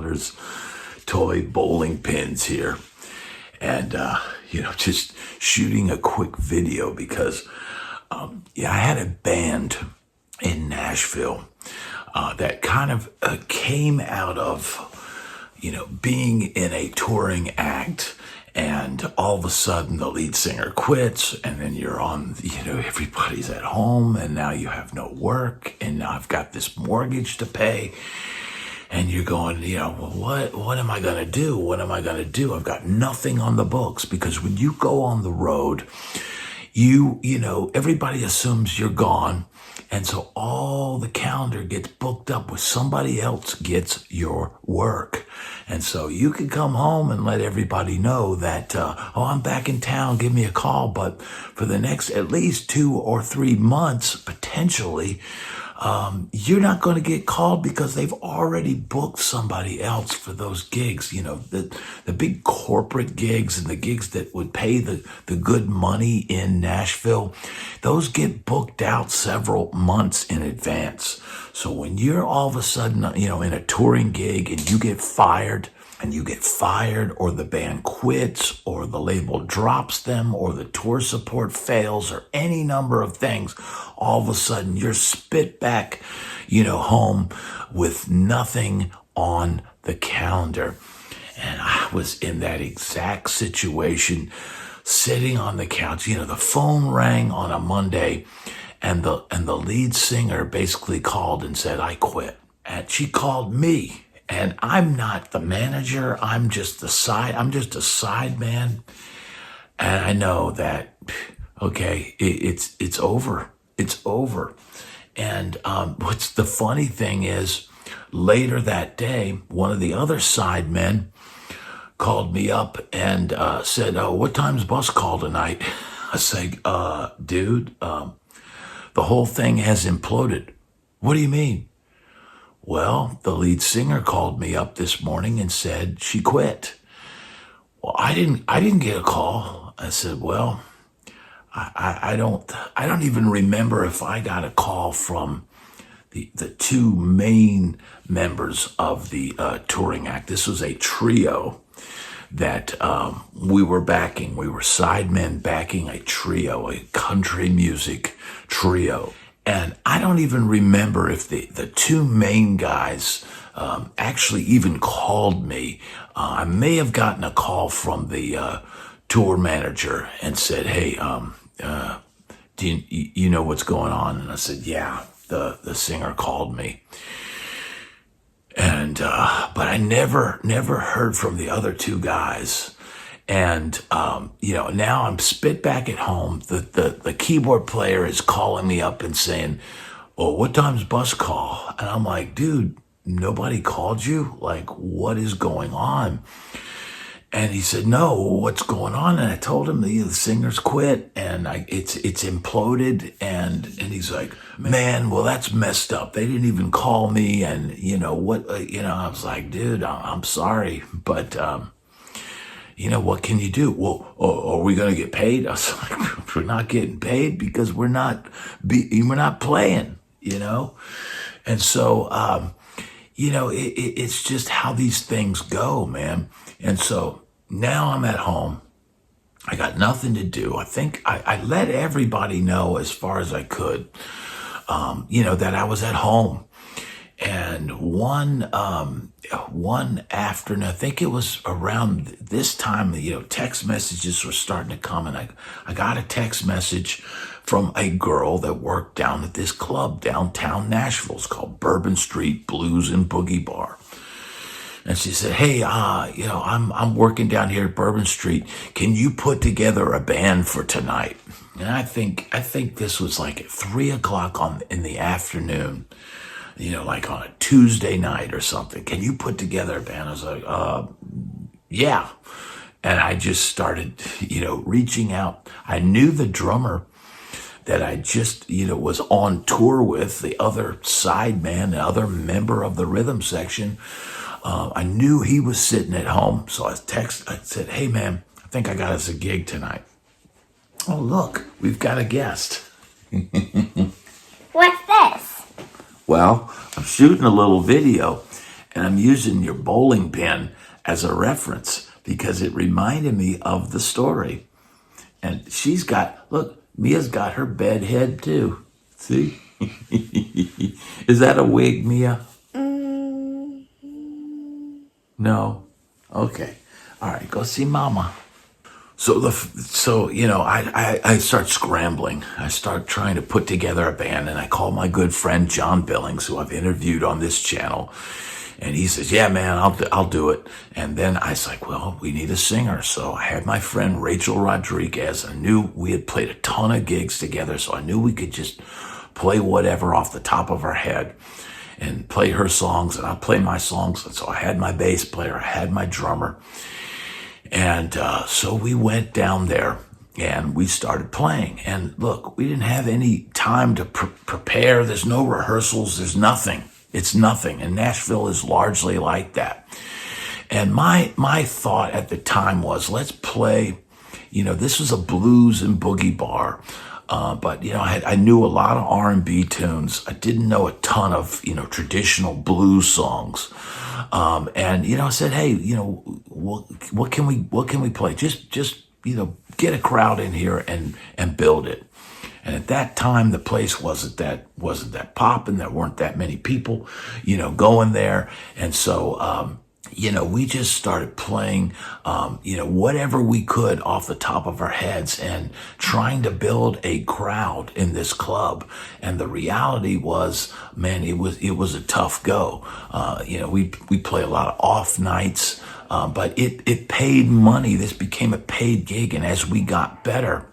daughter's toy bowling pins here. And, just shooting a quick video because, I had a band in Nashville that kind of came out of, being in a touring act. And all of a sudden the lead singer quits, and then you're on, everybody's at home, and now you have no work, and now I've got this mortgage to pay. And you're going, well, what am I going to do? What am I going to do? I've got nothing on the books, because when you go on the road, everybody assumes you're gone. And so all the calendar gets booked up with somebody else gets your work. And so you can come home and let everybody know that, I'm back in town, give me a call. But for the next at least 2 or 3 months, potentially, you're not going to get called because they've already booked somebody else for those gigs. The big corporate gigs and the gigs that would pay the good money in Nashville, those get booked out several months in advance. So when you're all of a sudden, in a touring gig and you get fired, or the band quits, or the label drops them, or the tour support fails, or any number of things, all of a sudden you're spit back, home with nothing on the calendar. And I was in that exact situation, sitting on the couch. The phone rang on a Monday, and the lead singer basically called and said, "I quit." And she called me. And I'm not the manager. I'm just a side man. And I know that, okay, it's over. It's over. And what's the funny thing is, later that day, one of the other side men called me up and said, "Oh, what time's bus call tonight?" I say, dude, the whole thing has imploded." "What do you mean?" "Well, the lead singer called me up this morning and said she quit." "Well, I didn't get a call." I said, "Well, I don't even remember if I got a call from the 2 main members of the touring act." This was a trio that we were backing. We were sidemen backing a trio, a country music trio. And I don't even remember if the 2 main guys actually even called me. I may have gotten a call from the tour manager and said, "Hey, do you know what's going on?" And I said, "Yeah, the singer called me." And but I never heard from the other 2 guys. And, now I'm spit back at home. The keyboard player is calling me up and saying, "Oh, what time's bus call?" And I'm like, "Dude, nobody called you? Like, what is going on?" And he said, "No, what's going on?" And I told him the singer's quit and it's imploded. And he's like, "Man, well, that's messed up. They didn't even call me." And, I was like, "Dude, I'm sorry, but, what can you do?" "Well, are we going to get paid?" I was like, "We're not getting paid because we're not playing, And so, it's just how these things go, man. And so now I'm at home. I got nothing to do. I think I let everybody know as far as I could, that I was at home. And one afternoon, I think it was around this time, text messages were starting to come. And I got a text message from a girl that worked down at this club downtown Nashville. It's called Bourbon Street Blues and Boogie Bar. And she said, "Hey, I'm working down here at Bourbon Street. Can you put together a band for tonight?" And I think this was like at 3:00 in the afternoon, like on a Tuesday night or something. "Can you put together a band?" I was like, yeah. And I just started, reaching out. I knew the drummer that I just, was on tour with, the other side man, the other member of the rhythm section. I knew he was sitting at home. So I said, "Hey man, I think I got us a gig tonight." "Oh, look, we've got a guest." What's this? Well, I'm shooting a little video, And I'm using your bowling pin as a reference because it reminded me of the story. And look, Mia's got her bed head too. See? Is that a wig, Mia? No? Okay. All right, go see Mama. So I start scrambling. I start trying to put together a band, and I call my good friend John Billings, who I've interviewed on this channel, and he says, "Yeah, man, I'll do it." And then I was like, "Well, we need a singer." So I had my friend Rachel Rodriguez. I knew we had played a ton of gigs together, so I knew we could just play whatever off the top of our head and play her songs, and I'd play my songs. And so I had my bass player, I had my drummer. And so we went down there and we started playing. And look, we didn't have any time to prepare. There's no rehearsals. There's nothing. It's nothing. And Nashville is largely like that. And my thought at the time was, let's play, this was a blues and boogie bar. But I knew a lot of R&B tunes. I didn't know a ton of, traditional blues songs. And I said, hey, what can we play? Just get a crowd in here and build it. And at that time, the place wasn't that popping. There weren't that many people, going there. And so, we just started playing, whatever we could off the top of our heads and trying to build a crowd in this club. And the reality was, man, it was a tough go. We play a lot of off nights, but it paid money. This became a paid gig. And as we got better,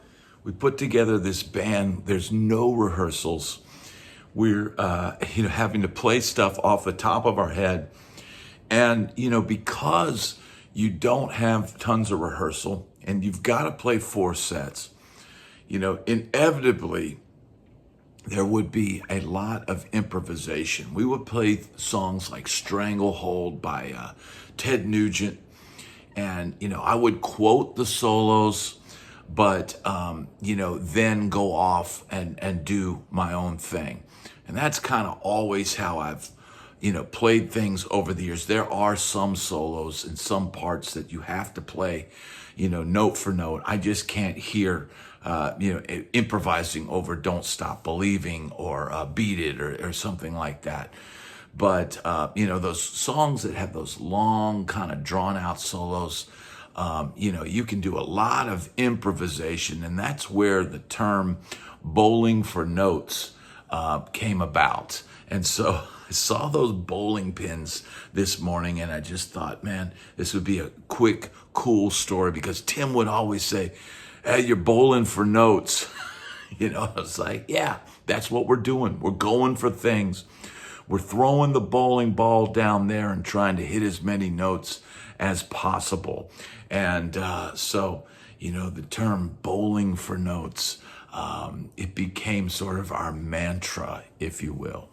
we put together this band. There's no rehearsals. We're, having to play stuff off the top of our head. And, because you don't have tons of rehearsal and you've got to play 4 sets, inevitably there would be a lot of improvisation. We would play songs like Stranglehold by Ted Nugent. And, I would quote the solos, but, then go off and do my own thing. And that's kind of always how I've played things over the years. There are some solos and some parts that you have to play, note for note. I just can't hear, improvising over Don't Stop Believing or Beat It or something like that. But, those songs that have those long kind of drawn out solos, you can do a lot of improvisation. And that's where the term bowling for notes came about. And so I saw those bowling pins this morning and I just thought, man, this would be a quick, cool story because Tim would always say, hey, you're bowling for notes. I was like, yeah, that's what we're doing. We're going for things. We're throwing the bowling ball down there and trying to hit as many notes as possible. And so, the term bowling for notes, it became sort of our mantra, if you will.